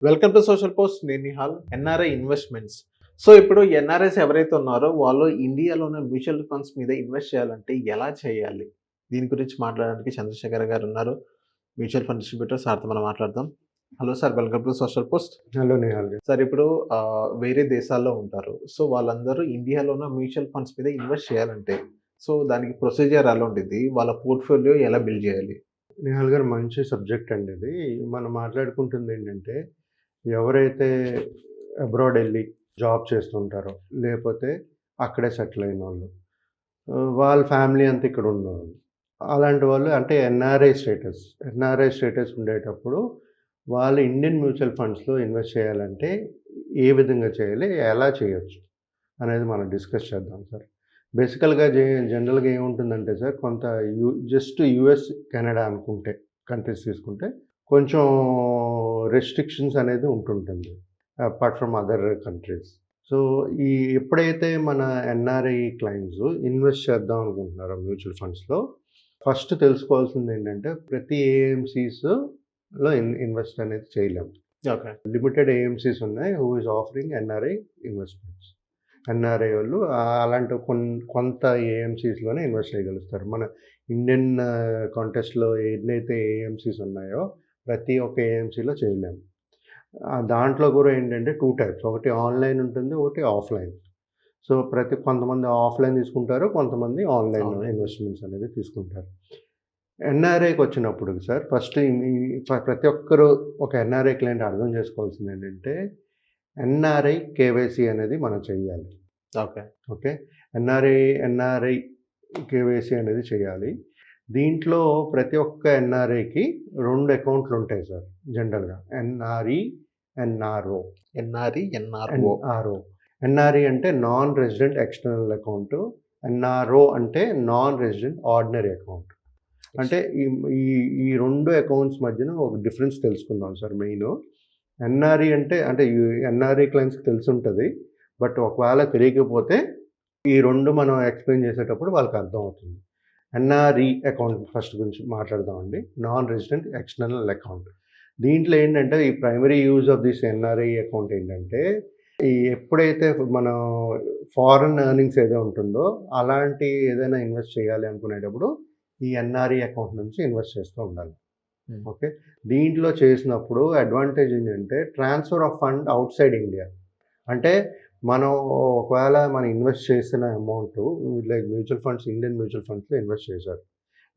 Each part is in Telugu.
Welcome to social post. నేను నిహాల్. NRI investments. సో ఇప్పుడు ఎన్ఆర్ఐస్ ఎవరైతే ఉన్నారో వాళ్ళు ఇండియాలోనే మ్యూచువల్ ఫండ్స్ మీద ఇన్వెస్ట్ చేయాలంటే ఎలా చేయాలి? దీని గురించి మాట్లాడడానికి చంద్రశేఖర్ గారు ఉన్నారు. Mutual fund distributor. సార్‌తో మనం మాట్లాడదాం. Hello sir, welcome to social post. Hello Nihal గారు. సార్ ఇప్పుడు వేరే దేశాల్లో ఉంటారు. సో వాళ్ళందరూ ఇండియాలోన మ్యూచువల్ ఫండ్స్ మీద ఇన్వెస్ట్ చేయాలంటే సో దానికి ప్రొసీజర్ ఎలా ఉండిద్ది? వాళ్ళ పోర్ట్‌ఫోలియో ఎలా బిల్డ్ చేయాలి? నిహాల్ గారు, మంచి సబ్జెక్ట్ అండి ఇది. మనం మాట్లాడుకుంటుంది ఏంటంటే, ఎవరైతే అబ్రాడ్ ఎళ్ళి జాబ్ చేస్తుంటారో, లేపోతే అక్కడే సెటిల్ అయినోళ్ళు, వాళ్ళ ఫ్యామిలీ అంతా ఇక్కడ ఉన్నోళ్ళు. అలాంటి వాళ్ళు అంటే ఎన్ఆర్ఐ స్టేటస్ ఉండేటప్పుడు వాళ్ళు ఇండియన్ మ్యూచువల్ ఫండ్స్‌లో ఇన్వెస్ట్ చేయాలంటే ఏ విధంగా చేయాలి? ఎలా చేయొచ్చు? అనేది మనం డిస్కస్ చేద్దాం సార్. బేసికల్‌గా జనరల్‌గా ఏముంటుందంటే సార్, కొంత జస్ట్ యూఎస్, కెనడా అనుకుంటే కంట్రీస్ తీసుకుంటే కొంచెం రెస్ట్రిక్షన్స్ అనేది ఉంటుంటుంది apart from other countries. So, ఎప్పుడైతే మన ఎన్ఆర్ఐ క్లయింట్స్ ఇన్వెస్ట్ చేద్దాం అనుకుంటున్నారో మ్యూచువల్ ఫండ్స్‌లో, ఫస్ట్ తెలుసుకోవాల్సింది ఏంటంటే ప్రతి ఏఎంసీస్‌లో ఇన్వెస్ట్ అనేది చేయలేము. ఓకే. లిమిటెడ్ ఏఎంసీస్ ఉన్నాయి who is offering NRI investments. NRI వాళ్ళు అలాంటి కొంత ఏఎంసీస్‌లోనే ఇన్వెస్ట్ చేయగలుగుతారు. మన ఇండియన్ కాంటెస్ట్‌లో ఎన్నైతే ఏఎంసీస్ ఉన్నాయో ప్రతి ఒక్క ఏఎంసీలో చేయలేము. దాంట్లో కూడా ఏంటంటే 2 టైప్స్. ఒకటి ఆన్‌లైన్ ఉంటుంది, ఒకటి ఆఫ్‌లైన్. సో, కొంతమంది ఆఫ్‌లైన్ తీసుకుంటారు, కొంతమంది ఆన్‌లైన్ ఇన్వెస్ట్మెంట్స్ అనేది తీసుకుంటారు. ఎన్ఆర్ఐకి వచ్చినప్పుడు సార్, ఫస్ట్ ప్రతి ఒక్కరు ఒక ఎన్ఆర్ఐ క్లయింట్ అర్థం చేసుకోవాల్సింది ఏంటంటే, ఎన్ఆర్ఐ కేవైసీ అనేది మనం చేయాలి. ఓకే. ఎన్ఆర్ఐ కేవైసీ అనేది చేయాలి. దీంట్లో ప్రతి ఒక్క ఎన్ఆర్ఐకి 2 అకౌంట్లు ఉంటాయి సార్ జనరల్‌గా. ఎన్ఆర్ఓ. ఎన్ఆర్ఈ అంటే non resident external account. NRO అంటే నాన్ రెసిడెంట్ ఆర్డినరీ అకౌంట్. అంటే ఈ 2 అకౌంట్స్ మధ్యన ఒక డిఫరెన్స్ తెలుసుకుందాం సార్ మెయిన్. ఎన్ఆర్ఈ అంటే ఎన్ఆర్ఈ క్లయింట్స్‌కి తెలిసుంటది. బట్ ఒకవేళ తెలియకపోతే ఈ 2 మనం ఎక్స్‌ప్లెయిన్ చేసేటప్పుడు వాళ్ళకి అర్థమవుతుంది. ఎన్ఆర్ఈ అకౌంట్ ఫస్ట్ గురించి మాట్లాడదామండి. Non resident external account. దీంట్లో ఏంటంటే ఈ primary use of this NRI account ఏంటంటే, ఎప్పుడైతే మనం ఫారెన్ ఎర్నింగ్స్ ఏదో ఉంటుందో అలాంటి ఏదైనా ఇన్వెస్ట్ చేయాలి అనుకునేటప్పుడు ఈ ఎన్ఆర్ఈ అకౌంట్ నుంచి ఇన్వెస్ట్ చేస్తూ ఉండాలి. ఓకే. దీంట్లో చేసినప్పుడు అడ్వాంటేజ్ ఏంటంటే transfer of fund out side India. అంటే మనం ఒకవేళ మనం ఇన్వెస్ట్ చేసిన amount like mutual funds, Indian mutual ఫండ్స్‌లో ఇన్వెస్ట్ చేశారు.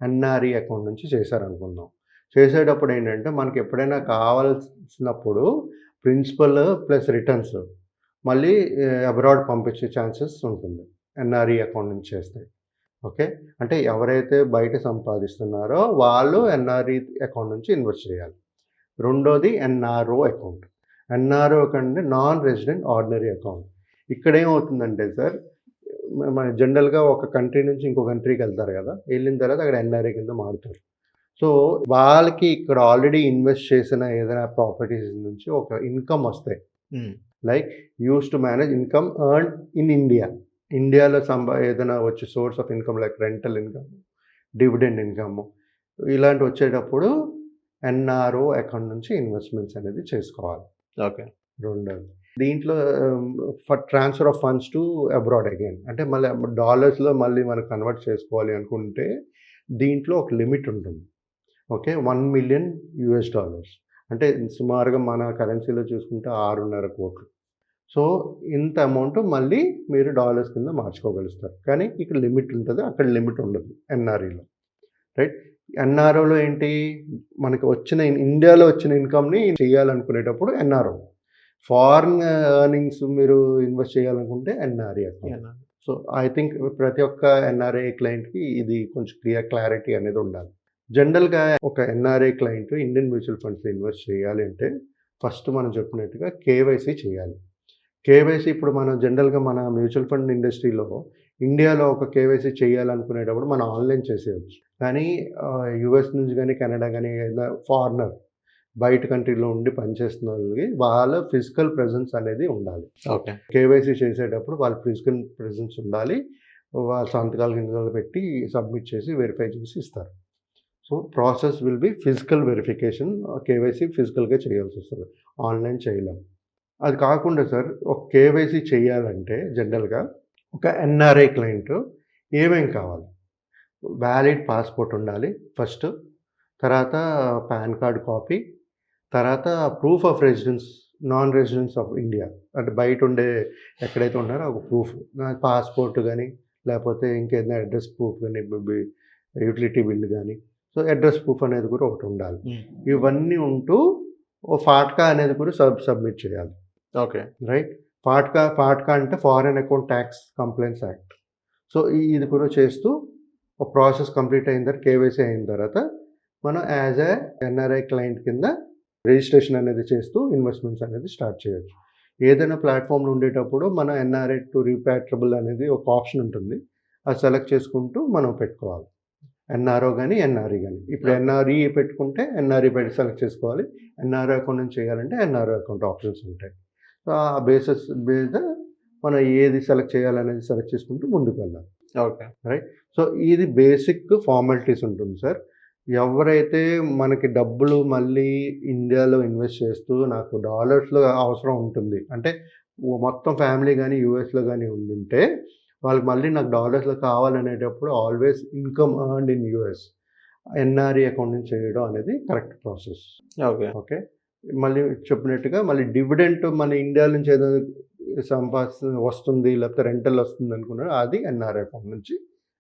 ఎన్ఆర్ఈ అకౌంట్ నుంచి చేశారనుకుందాం. చేసేటప్పుడు ఏంటంటే మనకి ఎప్పుడైనా కావాల్సినప్పుడు ప్రిన్సిపల్ ప్లస్ రిటర్న్స్ మళ్ళీ అబ్రాడ్ పంపించే ఛాన్సెస్ ఉంటుంది ఎన్ఆర్ఈ అకౌంట్ నుంచి చేస్తే. ఓకే. అంటే ఎవరైతే బయట సంపాదిస్తున్నారో వాళ్ళు ఎన్ఆర్ఈ అకౌంట్ నుంచి ఇన్వెస్ట్ చేయాలి. రెండోది NRO account. NRO account non resident ordinary account. ఇక్కడ ఏమవుతుందంటే సార్, మన జనరల్‌గా ఒక కంట్రీ నుంచి ఇంకో కంట్రీకి వెళ్తారు కదా! వెళ్ళిన తర్వాత అక్కడ ఎన్ఆర్ఐ కింద మారుతారు. సో, వాళ్ళకి ఇక్కడ ఆల్రెడీ ఇన్వెస్ట్ చేసిన ఏదైనా ప్రాపర్టీస్ నుంచి ఒక ఇన్కమ్ వస్తాయి. Like used to manage income earned in India. ఇండియాలో ఏదైనా వచ్చే source of income like rental income, dividend income ఇలాంటివి వచ్చేటప్పుడు ఎన్ఆర్ఓ అకౌంట్ నుంచి ఇన్వెస్ట్మెంట్స్ అనేది చేసుకోవాలి. ఓకే. రెండోది దీంట్లో for transfer of funds to abroad again. అంటే మళ్ళీ డాలర్స్‌లో మళ్ళీ మనం కన్వర్ట్ చేసుకోవాలి అనుకుంటే దీంట్లో ఒక లిమిట్ ఉంటుంది. ఓకే. $1 మిలియన్. అంటే సుమారుగా మన కరెన్సీలో చూసుకుంటే 6.5 కోట్లు. సో, ఇంత అమౌంట్ మళ్ళీ మీరు డాలర్స్ కింద మార్చుకోగలుగుతారు. కానీ ఇక్కడ లిమిట్ ఉంటుంది, అక్కడ లిమిట్ ఉండదు ఎన్ఆర్ఈలో. రైట్. ఎన్ఆర్ఓలో ఏంటి, మనకి ఇండియాలో వచ్చిన ఇన్కమ్‌ని చేయాలనుకునేటప్పుడు ఎన్ఆర్ఓ. ఫారిన్ ఎర్నింగ్స్ మీరు ఇన్వెస్ట్ చేయాలనుకుంటే NRE account. So, I think ప్రతి ఒక్క ఎన్ఆర్ఐ క్లయింట్‌కి ఇది కొంచెం క్లారిటీ అనేది ఉండాలి. జనరల్‌గా ఒక ఎన్ఆర్ఐ క్లయింట్ ఇండియన్ మ్యూచువల్ ఫండ్స్‌లో ఇన్వెస్ట్ చేయాలి అంటే ఫస్ట్ మనం చెప్పినట్టుగా కేవైసీ చేయాలి. కేవైసీ ఇప్పుడు మనం జనరల్‌గా మన మ్యూచువల్ ఫండ్ ఇండస్ట్రీలో ఇండియాలో ఒక కేవైసీ చేయాలనుకునేటప్పుడు మనం ఆన్‌లైన్ చేసేయొచ్చు. కానీ యూఎస్ నుంచి కానీ, కెనడా కానీ ఏదైనా ఫారినర్ బయట కంట్రీలో ఉండి పనిచేస్తున్న వాళ్ళకి వాళ్ళ ఫిజికల్ ప్రెజెన్స్ అనేది ఉండాలి. ఓకే. కేవైసీ చేసేటప్పుడు వాళ్ళ ఫిజికల్ ప్రెజెన్స్ ఉండాలి. వాళ్ళ సంతకాలు పెట్టి సబ్మిట్ చేసి వెరిఫై చేసి ఇస్తారు. So, process will be physical verification. KYC ఫిజికల్‌గా చేయాల్సి వస్తుంది. ఆన్లైన్ చేయలేం. అది కాకుండా సార్ ఒక కేవైసీ చేయాలంటే జనరల్‌గా ఒక ఎన్ఆర్ఐ క్లయింట్ ఏమేం కావాలి? వ్యాలిడ్ పాస్‌పోర్ట్ ఉండాలి ఫస్ట్. తర్వాత పాన్ కార్డ్ కాపీ. తర్వాత proof of residence, non residence of India. అంటే బయటుండే ఎక్కడైతే ఉన్నారో ఒక ప్రూఫ్. పాస్‌పోర్ట్ గాని, లేపోతే ఇంకేదైనా అడ్రెస్ ప్రూఫ్ గాని, యుటిలిటీ బిల్ గాని. సో, అడ్రెస్ ప్రూఫ్ అనేది కూడా ఒకటుండాలి. ఇవన్నీ ఉంటూ ఓ ఫాట్కా అనేది కూడా సబ్మిట్ చేయాలి. ఓకే. రైట్? ఫాట్కా అంటే foreign account tax complaints act. So, ఇది కూడా చేస్తూ ఒక ప్రాసెస్ కంప్లీట్ అయిన తర్వాత కేవైసీ అయిన తర్వాత మనం యాజ్ ఎ ఎన్ఆర్ఐ క్లయింట్ కింద రిజిస్ట్రేషన్ అనేది చేస్తూ ఇన్వెస్ట్మెంట్స్ అనేది స్టార్ట్ చేయొచ్చు. ఏదైనా ప్లాట్‌ఫామ్‌లో ఉండేటప్పుడు మన ఎన్ఆర్ఐ టు రీపాట్రబుల్ అనేది ఒక ఆప్షన్ ఉంటుంది. అది సెలెక్ట్ చేసుకుంటూ మనం పెట్టుకోవాలి. ఎన్ఆర్ఓ గాని, ఎన్ఆర్‌ఈ గాని. ఇప్పుడు ఎన్ఆర్‌ఈ పెట్టుకుంటే ఎన్ఆర్‌ఈ సెలెక్ట్ చేసుకోవాలి. ఎన్ఆర్ఓ అకౌంట్ నుంచి చేయాలంటే ఎన్ఆర్ఓ అకౌంట్ ఆప్షన్స్ ఉంటాయి. సో, ఆ బేసిస్ మీద మనం ఏది సెలెక్ట్ చేయాలనేది సెలెక్ట్ చేసుకుంటూ ముందుకు వెళ్ళాలి. ఓకే. రైట్? సో, ఇది బేసిక్ ఫార్మాలిటీస్ ఉంటుంది సార్. ఎవరైతే మనకి డబ్బులు మళ్ళీ ఇండియాలో ఇన్వెస్ట్ చేస్తూ నాకు డాలర్స్‌లో అవసరం ఉంటుంది. అంటే మొత్తం ఫ్యామిలీ గాని యూఎస్‌లో గాని ఉండుంటే వాళ్ళకి మళ్ళీ నాకు డాలర్స్‌లో కావాలనేటప్పుడు always income earned in US NRE account నుంచి చేయడం అనేది కరెక్ట్ ప్రాసెస్. ఓకే. ఓకే. మళ్ళీ చెప్పినట్టుగా మళ్ళీ డివిడెంట్ మన ఇండియా నుంచి ఏదో వస్తుంది, లేకపోతే రెంటల్ వస్తుంది అనుకున్నారో అది ఎన్ఆర్‌ఐ అకౌంట్ నుంచి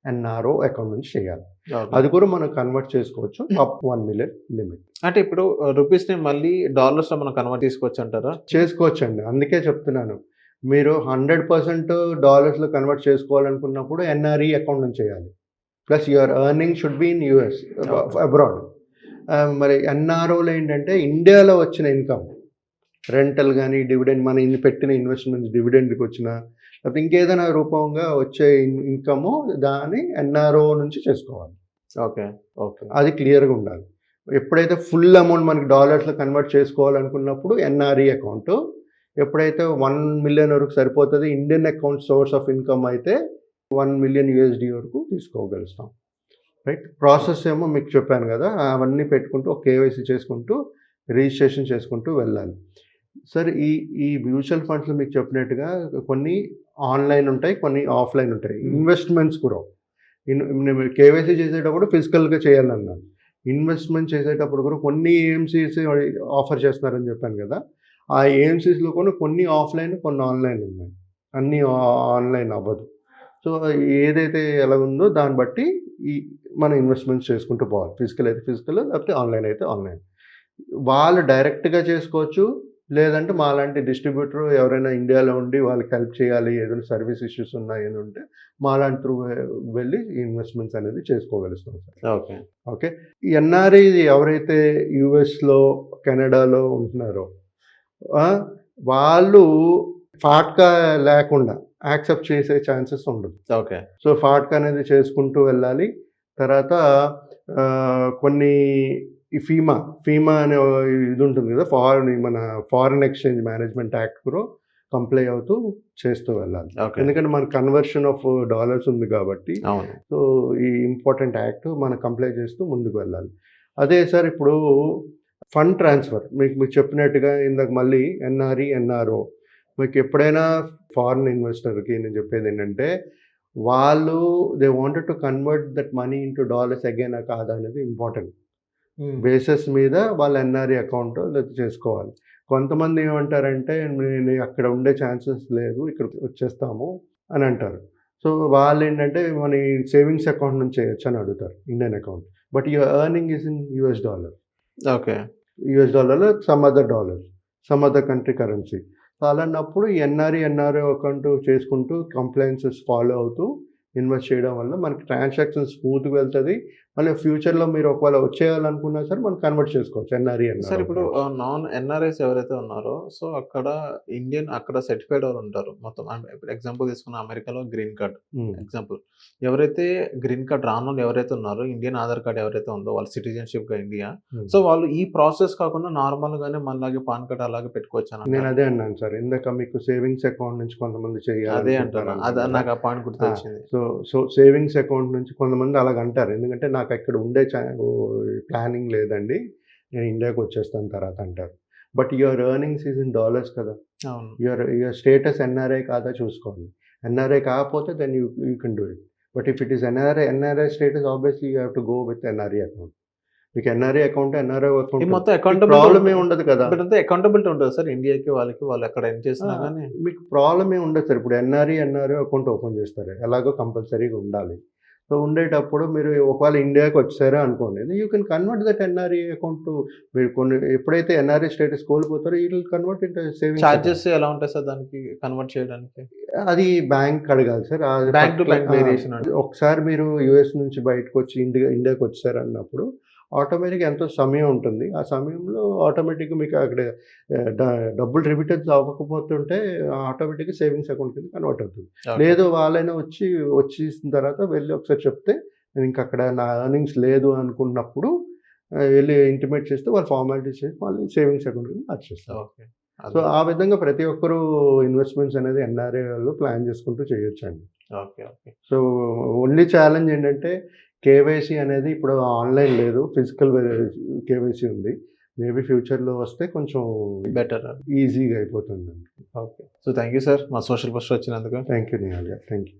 ఎన్ఆర్ఓ అకౌంట్ నుంచి చేయాలి. ఓకే. అది కూడా మనం కన్వర్ట్ చేసుకోవచ్చు అప్ 1 మిలియన్ లిమిట్. అంటే ఇప్పుడు రూపీస్‌ని మళ్ళీ డాలర్స్‌లో మనం కన్వర్ట్ చేసుకోవచ్చంటారా? చేసుకోవచ్చండి. అందుకే చెప్తున్నాను. మీరు 100% డాలర్స్‌లో కన్వర్ట్ చేసుకోవాలనుకున్నప్పుడు ఎన్ఆర్‌ఈ అకౌంట్ నుంచి చేయాలి. Plus your earning should be in US abroad. మరి ఎన్ఆర్ఓలో ఏంటంటే ఇండియాలో వచ్చిన ఇన్కమ్ రెంటల్ గాని, డివిడెండ్ మన పెట్టిన ఇన్వెస్ట్‌మెంట్స్ డివిడెండ్‌కి వచ్చిన లేకపోతే ఇంకేదైనా రూపంగా వచ్చే ఇన్కము దాన్ని ఎన్ఆర్ఓ నుంచి చేసుకోవాలి. ఓకే. ఓకే. అది క్లియర్‌గా ఉండాలి. ఎప్పుడైతే ఫుల్ అమౌంట్ మనకి డాలర్స్‌లో కన్వర్ట్ చేసుకోవాలనుకున్నప్పుడు ఎన్ఆర్‌ఈ అకౌంటు. ఎప్పుడైతే 1 మిలియన్ వరకు సరిపోతది Indian account source of income అయితే 1 మిలియన్ యూఎస్‌డి వరకు తీసుకోగలుగుతాం. రైట్? ప్రాసెస్ ఏమో మీకు చెప్పాను కదా! అవన్నీ పెట్టుకుంటూ ఒక కేవైసీ చేసుకుంటూ రిజిస్ట్రేషన్ చేసుకుంటూ వెళ్ళాలి. సార్ ఈ మ్యూచువల్ ఫండ్స్‌లో మీకు చెప్పినట్టుగా కొన్ని ఆన్‌లైన్ ఉంటాయి, కొన్ని ఆఫ్‌లైన్ ఉంటాయి. ఇన్వెస్ట్‌మెంట్స్ కూడా. నేను కేవైసీ చేసేటప్పుడు ఫిజికల్‌గా చేయాలన్నాను. ఇన్వెస్ట్‌మెంట్ చేసేటప్పుడు కూడా కొన్ని ఏఎంసీస్ ఆఫర్ చేస్తున్నారని చెప్పాను కదా! ఆ ఏఎంసీస్‌లో కూడా కొన్ని ఆఫ్‌లైన్, కొన్ని ఆన్‌లైన్ ఉన్నాయి. అన్నీ ఆన్‌లైన్ అవ్వదు. సో, ఏదైతే ఎలా ఉందో దాన్ని బట్టి మనం ఇన్వెస్ట్‌మెంట్స్ చేసుకుంటూ పోవాలి. ఫిజికల్ అయితే ఫిజికల్, లేకపోతే ఆన్‌లైన్ అయితే ఆన్‌లైన్. వాళ్ళు డైరెక్ట్‌గా చేసుకోవచ్చు. లేదంటే మాలాంటి డిస్ట్రిబ్యూటర్ ఎవరైనా ఇండియాలో ఉండి వాళ్ళకి హెల్ప్ చేయాలి, ఏదైనా సర్వీస్ ఇష్యూస్ ఉన్నాయని ఉంటే మాలాంటి త్రూ వెళ్ళి ఇన్వెస్ట్మెంట్స్ అనేది చేసుకోగలుగుతాం సార్. ఓకే. ఓకే. ఎన్ఆర్‌ఐ ఎవరైతే యూఎస్‌లో, కెనడాలో ఉంటున్నారో వాళ్ళు ఫాట్కా లేకుండా యాక్సెప్ట్ చేసే ఛాన్సెస్ ఉండదు. ఓకే. సో, ఫాట్కా అనేది చేసుకుంటూ వెళ్ళాలి. తర్వాత కొన్ని ఈ ఫీమా అనే ఇది ఉంటుంది కదా! మన ఫారెన్ ఎక్స్‌చేంజ్ మేనేజ్మెంట్ యాక్ట్ కూడా కంప్లై అవుతూ చేస్తూ వెళ్ళాలి. ఓకే. ఎందుకంటే మన కన్వర్షన్ ఆఫ్ డాలర్స్ ఉంది కాబట్టి. అవును. సో, ఈ ఇంపార్టెంట్ యాక్ట్ మనం కంప్లై చేస్తూ ముందుకు వెళ్ళాలి. అదే సార్ ఇప్పుడు ఫండ్ ట్రాన్స్‌ఫర్ మీకు చెప్పినట్టుగా ఇందాక మళ్ళీ ఎన్ఆర్‌ఈ, ఎన్ఆర్ఓ మీకు ఎప్పుడైనా ఫారెన్ ఇన్వెస్టర్‌కి నేను చెప్పేదేంటంటే వాళ్ళు they wanted to convert that money into dollars అగైనా కాదా అనేది ఇంపార్టెంట్. బేసిస్ మీద వాళ్ళ ఎన్ఆర్‌ఈ అకౌంట్ చేసుకోవాలి. కొంతమంది ఏమంటారంటే నేను అక్కడ ఉండే ఛాన్సెస్ లేదు, ఇక్కడికి వచ్చేస్తాము అని అంటారు. సో, వాళ్ళేంటంటే మన సేవింగ్స్ అకౌంట్ నుంచి చేయొచ్చు అని అడుగుతారు Indian account. But your earning is in US dollar. Okay. US డాలర్‌లో some other country currency. So, అలాంటప్పుడు ఎన్ఆర్‌ఈ, ఎన్ఆర్ఓ అకౌంట్ చేసుకుంటూ కంప్లైన్సెస్ ఫాలో అవుతూ ఇన్వెస్ట్ చేయడం వల్ల మనకి ట్రాన్సాక్షన్ స్మూత్‌గా వెళ్తది. మళ్ళీ ఫ్యూచర్‌లో మీరు ఒకవేళ వచ్చేయాలనుకున్నా సరే మనం కన్వర్ట్ చేసుకోవచ్చు ఎన్ఆర్‌ఈ, సార్ ఎన్ఆర్ఓ. ఇప్పుడు నాన్ ఎన్ఆర్ఐస్ ఎవరైతే ఉన్నారో సో, అక్కడ అక్కడ సర్టిఫైడ్ వాళ్ళు ఉంటారు. మొత్తం ఇప్పుడు ఎగ్జాంపుల్ తీసుకున్న అమెరికాలో గ్రీన్ కార్డ్ ఎగ్జాంపుల్. ఎవరైతే గ్రీన్ కార్డ్ రానోళ్ళు ఎవరైతే ఉన్నారో ఇండియన్ ఆధార్ కార్డ్ ఎవరైతే ఉందో వాళ్ళ సిటిజన్‌షిప్‌గా ఇండియా. సో, వాళ్ళు ఈ ప్రాసెస్ కాకుండా నార్మల్‌గానే మనలాగే పాన్ కార్డ్ అలాగే పెట్టుకోవచ్చని నేను అంటారు. అదే అన్నాను సార్. ఇందాక మీకు సేవింగ్స్ అకౌంట్ నుంచి కొంతమంది అదే అంటున్నా. చేయాలనుకుంటారు కదా! నాకు ఆ పాయింట్ గుర్తొచ్చింది. సో, సేవింగ్స్ అకౌంట్ నుంచి కొంతమంది అలాగంటారు. ఎందుకంటే నాకు అక్కడ ఉండే ప్లానింగ్ లేదండి. నేను ఇండియాకి వచ్చేస్తాను తర్వాత అంటారు. But your earnings is in dollars కదా. అవును. యువర్ స్టేటస్ ఎన్ఆర్ఐ కాదా చూసుకోండి. ఎన్ఆర్ఐ కాకపోతే then you can do it. But if it is NRI status obviously you have to go with NRI account. మీకు ఎన్ఆర్ఐ అకౌంట్ ఈ మొత్తం ప్రాబ్లం ఏమి ఉండదు కదా. అకౌంటబిలిటీ ఉంటుంది సార్ ఇండియాకి వాళ్ళకి, వాళ్ళు ఎక్కడ ఏం చేసినా కానీ మీకు ప్రాబ్లం ఏమి ఉండదు సార్. ఇప్పుడు ఎన్ఆర్ఐ అకౌంట్ ఓపెన్ చేస్తారు, ఎలాగో కంపల్సరీగా ఉండాలి. సో ఉండేటప్పుడు మీరు ఒకవేళ ఇండియాకి వచ్చారా అనుకోండి, you can convert that NRI account to, మీరు కొన్ని ఎప్పుడైతే ఎన్ఆర్ఐ స్టేటస్ కోల్పోతారో you will convert into savings. Charges ఎలా ఉంటాయి సార్ దానికి కన్వర్ట్ చేయడానికి? అది బ్యాంక్ అడగాలి sir. Bank to bank variation. ఒకసారి మీరు యుఎస్ నుంచి బయటకు వచ్చి ఇండియాకి వచ్చారు అన్నప్పుడు ఆటోమేటిక్గా ఎంతో సమయం ఉంటుంది. ఆ సమయంలో ఆటోమేటిక్గా మీకు అక్కడ డబ్బులు రిమిటెన్స్ అవ్వకపోతుంటే ఆటోమేటిక్గా సేవింగ్స్ అకౌంట్ కింద కన్వర్ట్ అవుతుంది. లేదు వాళ్ళైనా వచ్చేసిన తర్వాత వెళ్ళి ఒకసారి చెప్తే నేను ఇంకా అక్కడ నా ఎర్నింగ్స్ లేదు అనుకున్నప్పుడు వెళ్ళి ఇంటిమేట్ చేస్తే వాళ్ళు ఫార్మాలిటీ చేసి మళ్ళీ సేవింగ్స్ అకౌంట్ కింద మార్చేస్తారు. సో ఆ విధంగా ప్రతి ఒక్కరూ ఇన్వెస్ట్మెంట్స్ అనేది ఎన్ఆర్ఐ వాళ్ళు ప్లాన్ చేసుకుంటూ చేయొచ్చండి. సో ఓన్లీ ఛాలెంజ్ ఏంటంటే కేవైసీ అనేది ఇప్పుడు ఆన్లైన్ లేదు, ఫిజికల్ కేవైసీ ఉంది. మేబీ ఫ్యూచర్లో వస్తే కొంచెం బెటర్, ఈజీగా అయిపోతుంది. Okay. So thank you sir మా సోషల్ పోస్ట్ వచ్చినందుకు. థ్యాంక్ యూ నిహాల్ గారు. Thank you.